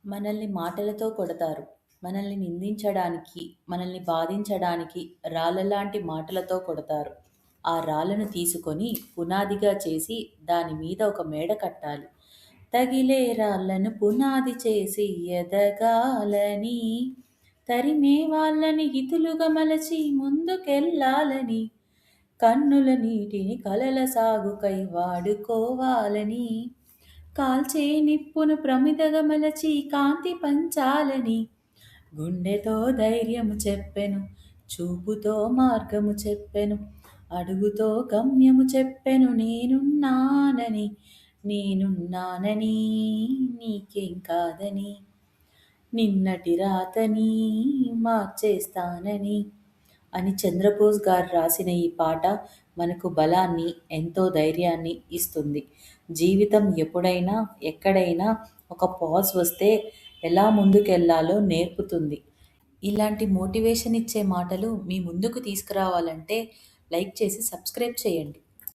మనల్ని మాటలతో కొడతారు. మనల్ని నిందించడానికి, మనల్ని బాధించడానికి రాళ్ళలాంటి మాటలతో కొడతారు. ఆ రాళ్ళను తీసుకొని పునాదిగా చేసి దాని మీద ఒక మేడ కట్టాలి. తగిలే రాళ్ళను పునాది చేసి ఎదగాలని, తరిమే వాళ్ళని హితులుగా మలచి ముందుకెళ్ళాలని, కన్నుల నీటిని కలల సాగుకై వాడుకోవాలని, కాల్చే నిప్పును ప్రమిదగా మలచి కాంతి పంచాలని, గుండెతో ధైర్యము చెప్పెను, చూపుతో మార్గము చెప్పెను, అడుగుతో గమ్యము చెప్పెను, నేనున్నానని నీకేం కాదని, నిన్నటి రాతని మార్చేస్తానని అని చంద్రబోస్ గారు రాసిన ఈ పాట మనకు బలాన్ని, ఎంతో ధైర్యాన్ని ఇస్తుంది. జీవితం ఎప్పుడైనా, ఎక్కడైనా ఒక పాజ్ వస్తే ఎలా ముందుకెళ్లాలో నేర్పుతుంది. ఇలాంటి మోటివేషన్ ఇచ్చే మాటలు మీ ముందుకు తీసుకురావాలంటే లైక్ చేసి సబ్స్క్రైబ్ చేయండి.